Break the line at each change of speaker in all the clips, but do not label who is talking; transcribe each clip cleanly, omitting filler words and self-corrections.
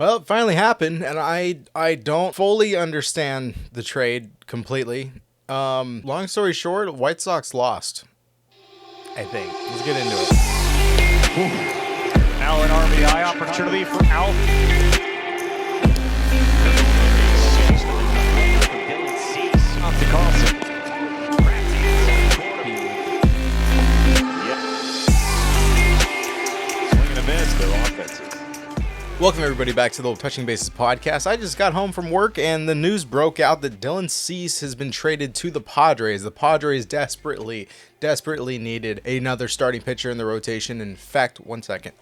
Well, it finally happened, and I don't fully understand the trade completely. Long story short, White Sox lost. I think. Let's get into it.
Now an RBI opportunity for Alf. Off to Carlson. Swing and a miss, their offenses.
Welcome everybody back to the Touching Bases podcast. I just got home from work and the news broke out that Dylan Cease has been traded to the Padres. The Padres desperately needed another starting pitcher in the rotation. In fact, one second.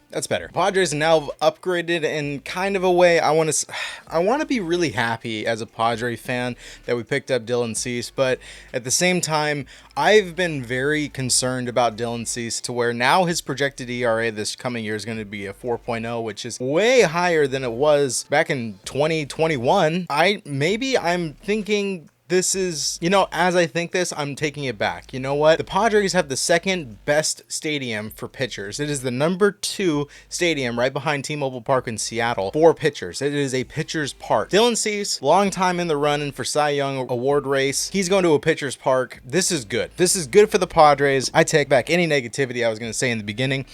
That's better. Padres are now upgraded in kind of a way. I want to be really happy as a Padre fan that we picked up Dylan Cease, but at the same time, I've been very concerned about Dylan Cease to where now his projected ERA this coming year is going to be a 4.0, which is way higher than it was back in 2021. I'm thinking this is, as I think this, I'm taking it back. You know what? The Padres have the second best stadium for pitchers. It is the number 2 stadium right behind T-Mobile Park in Seattle for pitchers. It is a pitcher's park. Dylan Cease, long time in the running for Cy Young award race. He's going to a pitcher's park. This is good. This is good for the Padres. I take back any negativity I was going to say in the beginning.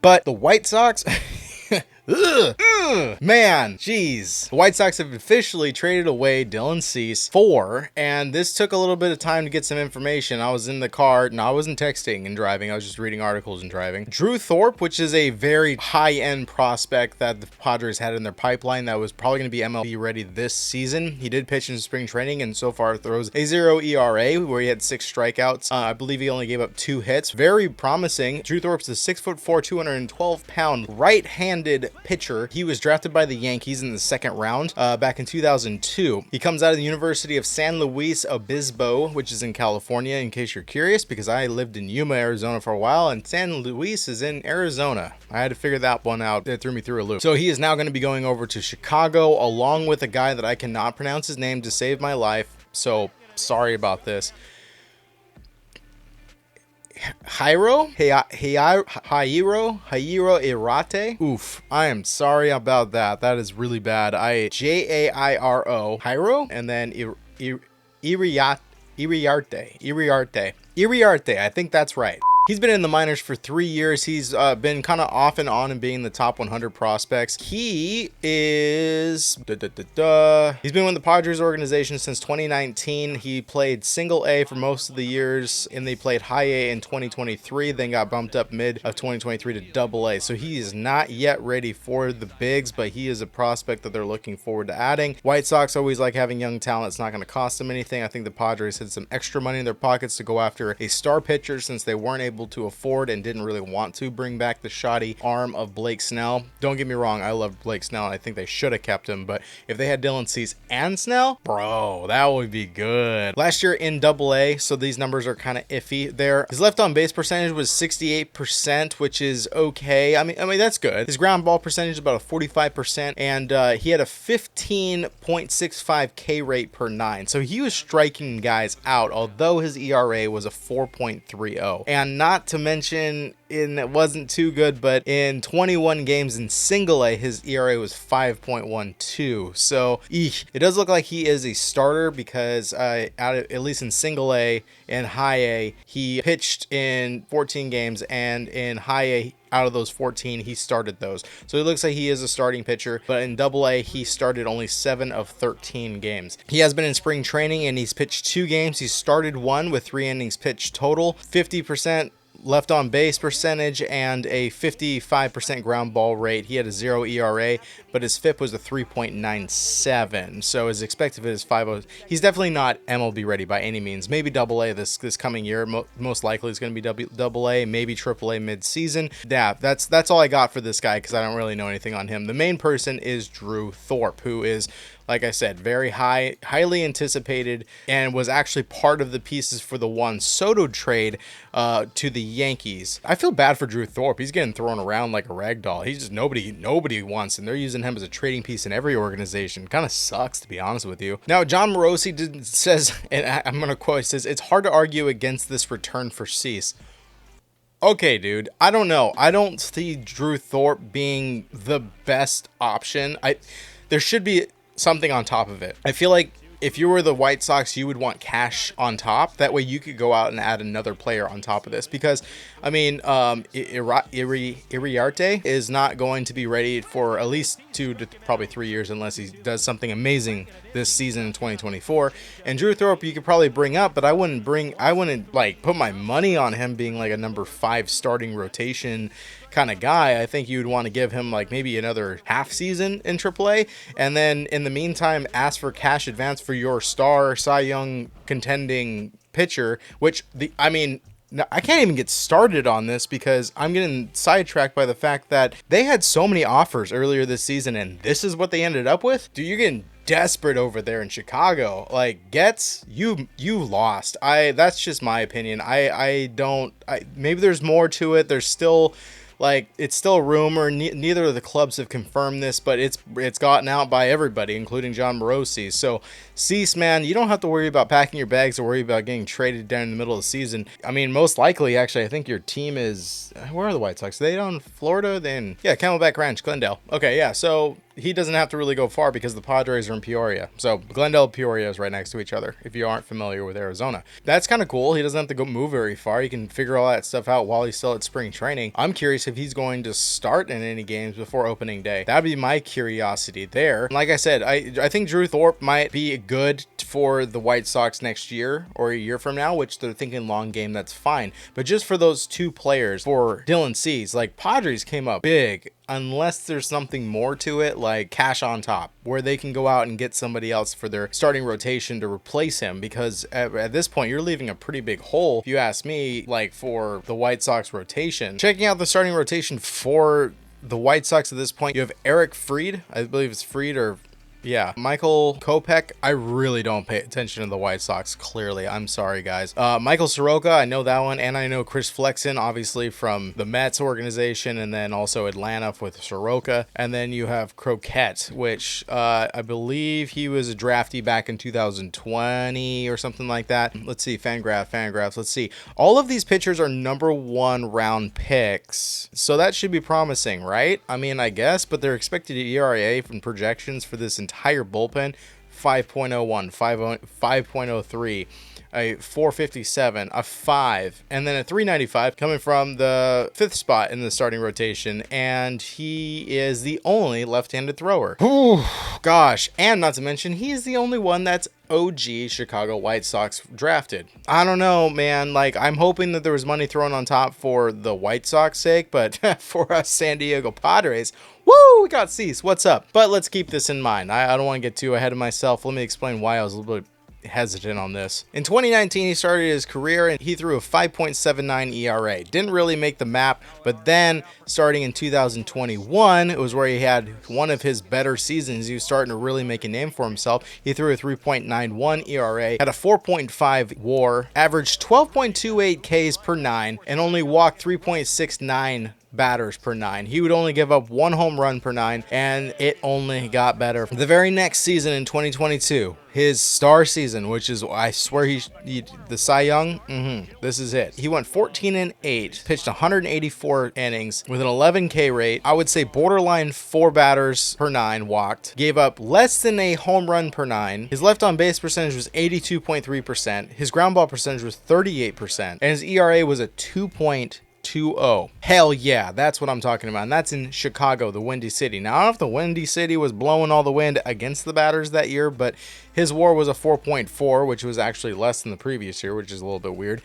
But the White Sox... Man, jeez. The White Sox have officially traded away Dylan Cease and this took a little bit of time to get some information. I was in the car, and I wasn't texting and driving. I was just reading articles and driving. Drew Thorpe, which is a very high-end prospect that the Padres had in their pipeline that was probably going to be MLB ready this season. He did pitch in spring training and so far throws a 0 ERA where he had 6 strikeouts. I believe he only gave up 2 hits. Very promising. Drew Thorpe's a 6'4", 212-pound right-handed pitcher. He was drafted by the Yankees in the second round back in 2002. He comes out of the University of San Luis Obispo, which is in California, in case you're curious, because I lived in Yuma, Arizona for a while, and San Luis is in Arizona. I had to figure that one out. It threw me through a loop. So he is now going to be going over to Chicago along with a guy that I cannot pronounce his name to save my life. So sorry about this. Jairo Irate. Oof. I am sorry about that. That is really bad. Jairo. Jairo, and then Iriarte. I think that's right. He's been in the minors for 3 years. He's been kind of off and on and being in the top 100 prospects. He is... He's been with the Padres organization since 2019. He played single A for most of the years, and they played high A in 2023, then got bumped up mid of 2023 to double A. So he is not yet ready for the bigs, but he is a prospect that they're looking forward to adding. White Sox always like having young talent. It's not going to cost them anything. I think the Padres had some extra money in their pockets to go after a star pitcher since they weren't able to afford and didn't really want to bring back the shoddy arm of Blake Snell. Don't get me wrong, I love Blake Snell and I think they should have kept him, but if they had Dylan Cease and Snell, bro, that would be good. Last year in double A, so these numbers are kind of iffy there. His left on base percentage was 68%, which is okay. I mean that's good. His ground ball percentage is about a 45%, and he had a 15.65 K rate per 9. So he was striking guys out, although his ERA was a 4.30. And not to mention, it wasn't too good, but in 21 games in single A, his ERA was 5.12. So it does look like he is a starter because at least in single A and high A, he pitched in 14 games, and in high A, out of those 14, he started those. So it looks like he is a starting pitcher, but in double A, he started only 7 of 13 games. He has been in spring training and he's pitched 2 games. He started 1 with 3 innings pitched total, 50% left on base percentage, and a 55% ground ball rate. He had a 0 ERA, but his FIP was a 3.97. So his expected FIP is 5.0. He's definitely not MLB ready by any means. Maybe double A this coming year. Most likely it's going to be double A, maybe triple A mid-season. Yeah, that's all I got for this guy because I don't really know anything on him. The main person is Drew Thorpe, who is, like I said, very highly anticipated and was actually part of the pieces for the Juan Soto trade to the Yankees. I feel bad for Drew Thorpe. He's getting thrown around like a rag doll. He's just nobody wants him. They're using him as a trading piece in every organization. Kind of sucks, to be honest with you. Now, John Morosi says, and I'm going to quote, he says, "It's hard to argue against this return for Cease." Okay, dude. I don't know. I don't see Drew Thorpe being the best option. There should be something on top of it. I feel like if you were the White Sox, you would want cash on top. That way you could go out and add another player on top of this. Because, I mean, Iriarte is not going to be ready for at least 2 to probably 3 years unless he does something amazing this season in 2024. And Drew Thorpe you could probably bring up, but I wouldn't like put my money on him being like a number 5 starting rotation kind of guy. I think you would want to give him like maybe another half season in AAA, and then in the meantime ask for cash advance for your star Cy Young contending pitcher, which I can't even get started on this because I'm getting sidetracked by the fact that they had so many offers earlier this season and this is what they ended up with. Dude, you're getting desperate over there in Chicago. Like, Getz, you lost. That's just my opinion. Maybe there's more to it. There's still it's still a rumor. Neither of the clubs have confirmed this, but it's gotten out by everybody, including John Morosi. So, Cease, man, you don't have to worry about packing your bags or worry about getting traded down in the middle of the season. I mean, most likely, actually, I think your team is... Where are the White Sox? Are they down in Florida? Camelback Ranch, Glendale. Okay, yeah, so he doesn't have to really go far because the Padres are in Peoria. So Glendale and Peoria is right next to each other, if you aren't familiar with Arizona. That's kind of cool. He doesn't have to go move very far. He can figure all that stuff out while he's still at spring training. I'm curious if he's going to start in any games before opening day. That'd be my curiosity there. Like I said, I think Drew Thorpe might be good for the White Sox next year or a year from now, which they're thinking long game, that's fine. But just for those 2 players, for Dylan Cease, like Padres came up big, unless there's something more to it, like cash on top, where they can go out and get somebody else for their starting rotation to replace him, because at this point, you're leaving a pretty big hole, if you ask me, like for the White Sox rotation. Checking out the starting rotation for the White Sox at this point, you have Eric Fried, I believe it's Fried or... Yeah, Michael Kopech. I really don't pay attention to the White Sox, clearly. I'm sorry, guys. Michael Soroka, I know that one, and I know Chris Flexen, obviously, from the Mets organization, and then also Atlanta with Soroka. And then you have Croquette, which I believe he was a draftee back in 2020 or something like that. Let's see, Fangraphs. Let's see. All of these pitchers are number 1 round picks, so that should be promising, right? I mean, I guess, but their expected ERA from projections for this entire bullpen, 5.01, 5.03, a 457, a 5, and then a 395 coming from the 5th spot in the starting rotation, and he is the only left-handed thrower. Ooh, gosh, and not to mention, he is the only one that's OG Chicago White Sox drafted. I don't know, man. Like, I'm hoping that there was money thrown on top for the White Sox sake, but for us San Diego Padres, woo, we got Cease. What's up? But let's keep this in mind. I don't want to get too ahead of myself. Let me explain why I was a little bit hesitant on this. In 2019, he started his career and he threw a 5.79 ERA. Didn't really make the map, but then starting in 2021, it was where he had one of his better seasons. He was starting to really make a name for himself. He threw a 3.91 ERA, had a 4.5 WAR, averaged 12.28 Ks per 9, and only walked 3.69 batters per 9. He would only give up 1 home run per 9, and it only got better. The very next season in 2022, his star season, which is, I swear, he the Cy Young, this is it. He went 14-8, pitched 184 innings with an 11K rate. I would say borderline 4 batters per 9 walked, gave up less than a home run per 9. His left on base percentage was 82.3%. His ground ball percentage was 38%, and his ERA was a 2.20. Hell yeah, that's what I'm talking about. And that's in Chicago, the Windy City. Now, I don't know if the Windy City was blowing all the wind against the batters that year, but his WAR was a 4.4, which was actually less than the previous year, which is a little bit weird.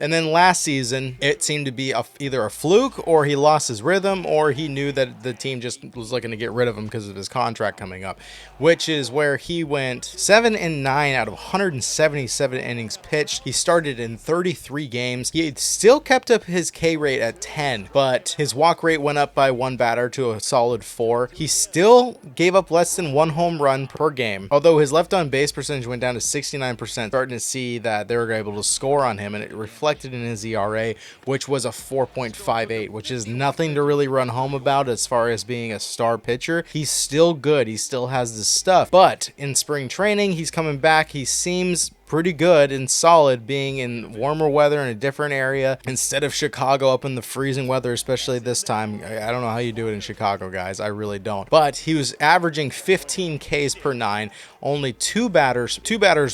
And then last season, it seemed to be either a fluke, or he lost his rhythm, or he knew that the team just was looking to get rid of him because of his contract coming up, which is where he went 7-9 out of 177 innings pitched. He started in 33 games. He still kept up his K rate at 10, but his walk rate went up by 1 batter to a solid 4. He still gave up less than 1 home run per game, although his left on base percentage went down to 69%. Starting to see that they were able to score on him, and it reflected in his ERA, which was a 4.58, which is nothing to really run home about as far as being a star pitcher. He's still good. He still has this stuff, but in spring training, he's coming back. He seems pretty good and solid being in warmer weather in a different area instead of Chicago up in the freezing weather, especially this time. I don't know how you do it in Chicago, guys. I really don't. But he was averaging 15 Ks per 9, only two batters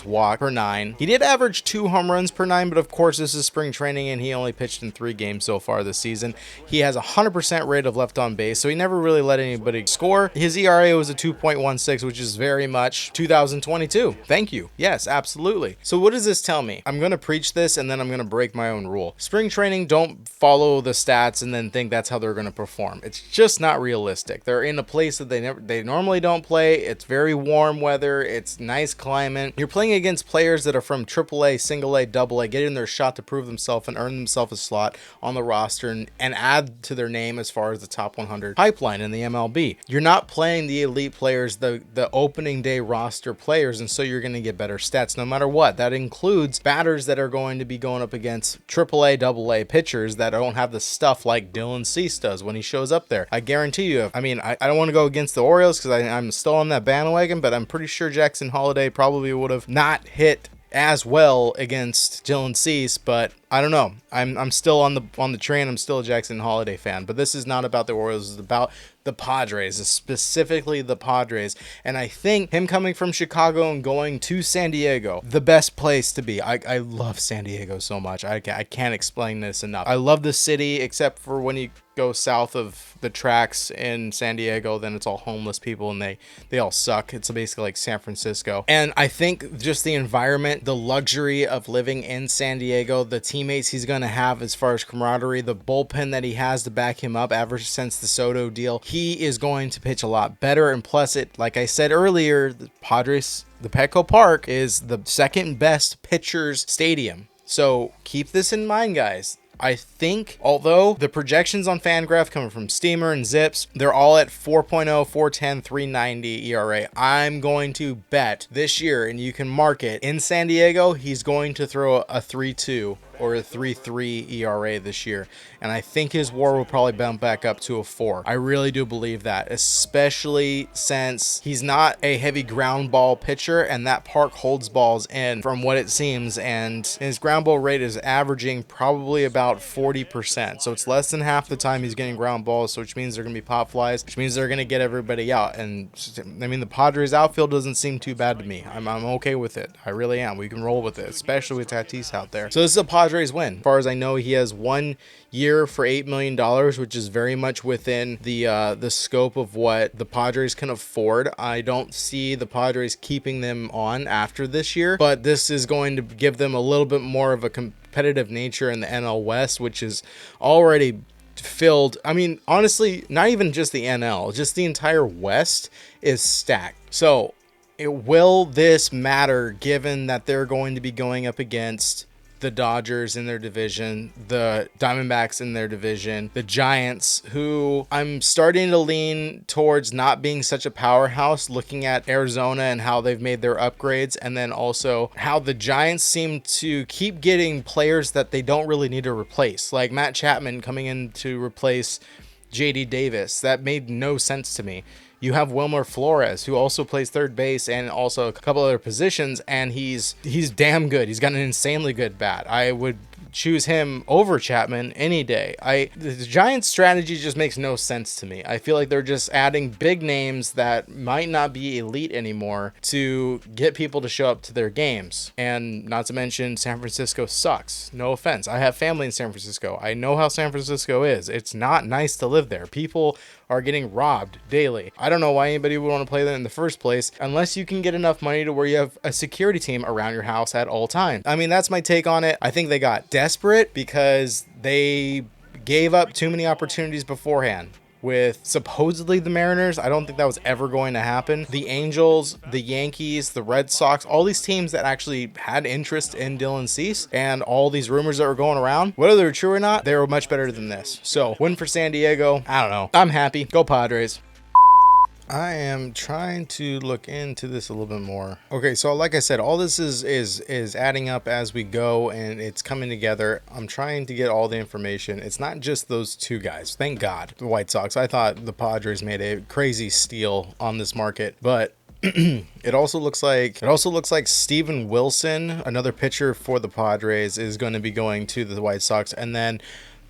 walk per 9. He did average 2 home runs per 9, but of course this is spring training and he only pitched in 3 games so far this season. He has a 100% rate of left on base, so he never really let anybody score. His ERA was a 2.16, which is very much 2022. Thank you. Yes, absolutely. So what does this tell me? I'm going to preach this and then I'm going to break my own rule. Spring training, don't follow the stats and then think that's how they're going to perform. It's just not realistic. They're in a place that they normally don't play. It's very warm weather. It's nice climate. You're playing against players that are from AAA, single A, double A, getting their shot to prove themselves and earn themselves a slot on the roster and add to their name as far as the top 100 pipeline in the MLB. You're not playing the elite players, the opening day roster players, and so you're going to get better stats no matter what. That includes batters that are going to be going up against AAA, AA pitchers that don't have the stuff like Dylan Cease does when he shows up there. I guarantee you, I mean, I don't want to go against the Orioles because I'm still on that bandwagon, but I'm pretty sure Jackson Holiday probably would have not hit as well against Dylan Cease, but I don't know. I'm still on the train. I'm still a Jackson Holiday fan, but this is not about the Orioles. It's about the Padres, specifically the Padres. And I think him coming from Chicago and going to San Diego, the best place to be. I love San Diego so much. I can't explain this enough. I love the city, except for when you go south of the tracks in San Diego, then it's all homeless people and they all suck. It's basically like San Francisco. And I think just the environment, the luxury of living in San Diego, the teammates he's going to have as far as camaraderie, the bullpen that he has to back him up ever since the Soto deal, he is going to pitch a lot better. And plus, it, like I said earlier, the Padres, the Petco Park is the second best pitchers stadium. So keep this in mind, guys. I think, although the projections on Fangraph coming from Steamer and Zips, they're all at 4.0, 410, 390 ERA. I'm going to bet this year, and you can mark it, in San Diego, he's going to throw a 3.2 or a 3.3 ERA this year. And I think his WAR will probably bump back up to a 4. I really do believe that, especially since he's not a heavy ground ball pitcher, and that park holds balls in from what it seems. And his ground ball rate is averaging probably about 40%. So it's less than half the time he's getting ground balls, so which means they're going to be pop flies, which means they're going to get everybody out. And I mean, the Padres outfield doesn't seem too bad to me. I'm okay with it. I really am. We can roll with it, especially with Tatis out there. So this is a Padres win. As far as I know, he has 1 year for $8 million, which is very much within the scope of what the Padres can afford. I don't see the Padres keeping them on after this year, but this is going to give them a little bit more of a competitive nature in the NL West, which is already filled. I mean, honestly, not even just the NL, just the entire West is stacked. So will this matter given that they're going to be going up against the Dodgers in their division, the Diamondbacks in their division, the Giants, who I'm starting to lean towards not being such a powerhouse, looking at Arizona and how they've made their upgrades, and then also how the Giants seem to keep getting players that they don't really need to replace, like Matt Chapman coming in to replace JD Davis. That made no sense to me. You have Wilmer Flores, who also plays third base and also a couple other positions, and he's damn good. He's got an insanely good bat. I would choose him over Chapman any day. The Giants' strategy just makes no sense to me. I feel like they're just adding big names that might not be elite anymore to get people to show up to their games. And not to mention, San Francisco sucks. No offense. I have family in San Francisco. I know how San Francisco is. It's not nice to live there. People are getting robbed daily. I don't know why anybody would want to play there in the first place unless you can get enough money to where you have a security team around your house at all times. I mean, that's my take on it. I think they got desperate because they gave up too many opportunities beforehand. With supposedly the Mariners, I don't think that was ever going to happen. The Angels, the Yankees, the Red Sox, all these teams that actually had interest in Dylan Cease, and all these rumors that were going around, whether they're true or not, they were much better than this. So, win for San Diego. I don't know. I'm happy. Go Padres. I am trying to look into this a little bit more. Okay, so like I said, all this is adding up as we go, and it's coming together. I'm trying to get all the information. It's not just those two guys. Thank God. The White Sox. I thought the Padres made a crazy steal on this market, but It also looks like Steven Wilson, another pitcher for the Padres, is going to be going to the White Sox, and then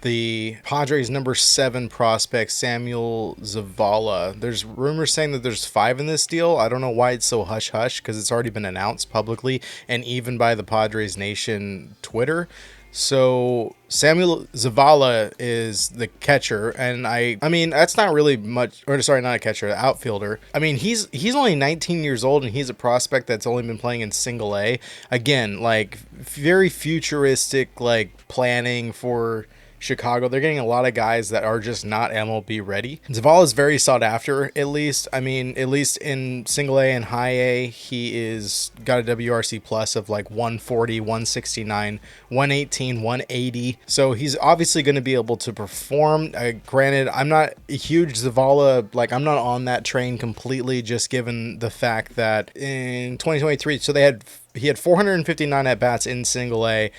the Padres number 7 prospect Samuel Zavala. There's rumors saying that there's 5 in this deal. I don't know why it's so hush hush, because it's already been announced publicly and even by the Padres Nation Twitter. So Samuel Zavala is the catcher, and I mean that's not really much, or sorry, not a catcher, the outfielder. I mean he's only 19 years old, and he's a prospect that's only been playing in Single A. Again, like very futuristic, like planning for Chicago. They're getting a lot of guys that are just not MLB ready. Zavala is very sought after, at least. I mean, at least in Single A and High A, he is got a WRC plus of like 140, 169, 118, 180. So he's obviously going to be able to perform. Granted, I'm not a huge Zavala, like I'm not on that train completely, just given the fact that in 2023, so he had 459 at bats in Single A.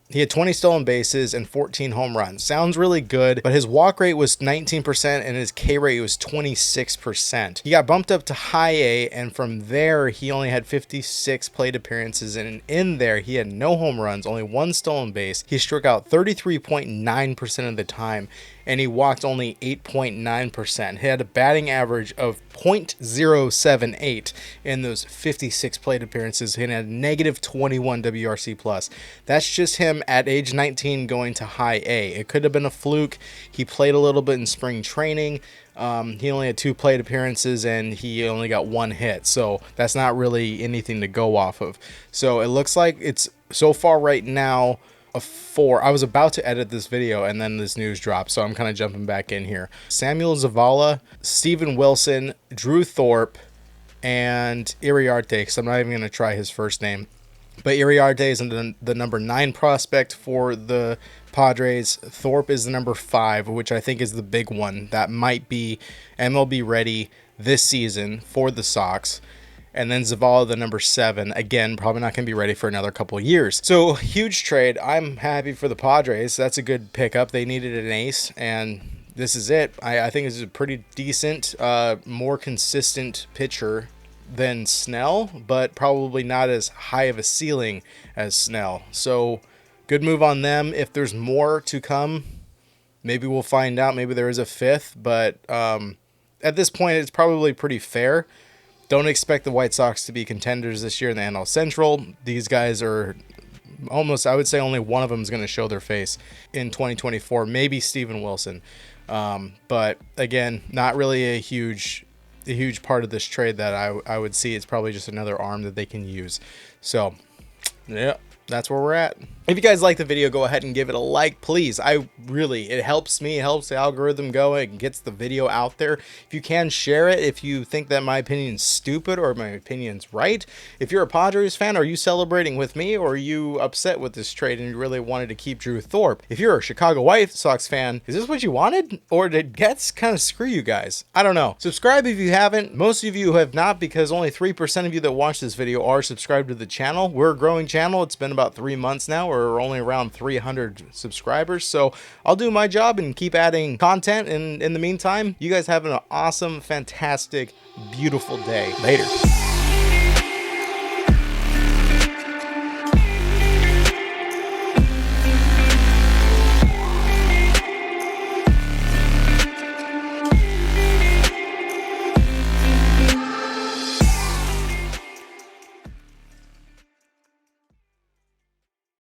He had 20 stolen bases and 14 home runs. Sounds really good, but his walk rate was 19% and his K rate was 26%. He got bumped up to High A, and from there, he only had 56 plate appearances, and in there, he had no home runs, only 1 stolen base. He struck out 33.9% of the time, and he walked only 8.9%. He had a batting average of .078 in those 56 plate appearances. He had negative 21 WRC plus. That's just him at age 19 going to High A. It could have been a fluke. He played a little bit in spring training. He only had 2 plate appearances and he only got 1 hit. So that's not really anything to go off of. So it looks like it's so far right now a 4. I was about to edit this video and then this news dropped, so I'm kind of jumping back in here. Samuel Zavala, Steven Wilson, Drew Thorpe, and Iriarte, because I'm not even going to try his first name. But Iriarte is the number 9 prospect for the Padres. Thorpe is the number 5, which I think is the big one that might be MLB ready this season for the Sox. And then Zavala, the number 7, again, probably not going to be ready for another couple of years. So, huge trade. I'm happy for the Padres. That's a good pickup. They needed an ace, and this is it. I think this is a pretty decent, more consistent pitcher than Snell, but probably not as high of a ceiling as Snell. So, good move on them. If there's more to come, maybe we'll find out. Maybe there is a 5th, but at this point, it's probably pretty fair. Don't expect the White Sox to be contenders this year in the NL Central. These guys are almost, I would say only one of them is going to show their face in 2024. Maybe Steven Wilson. But again, not really a huge part of this trade that I would see. It's probably just another arm that they can use. So, yeah, that's where we're at. If you guys like the video, go ahead and give it a like, please. It helps me, it helps the algorithm go, it gets the video out there. If you can, share it if you think that my opinion's stupid or my opinion's right. If you're a Padres fan, are you celebrating with me, or are you upset with this trade and you really wanted to keep Drew Thorpe? If you're a Chicago White Sox fan, is this what you wanted, or did Getz kind of screw you guys? I don't know. Subscribe if you haven't. Most of you have not, because only 3% of you that watch this video are subscribed to the channel. We're a growing channel. It's been about 3 months now. We're only around 300 subscribers, so I'll do my job and keep adding content, and in the meantime, you guys have an awesome, fantastic, beautiful day. Later.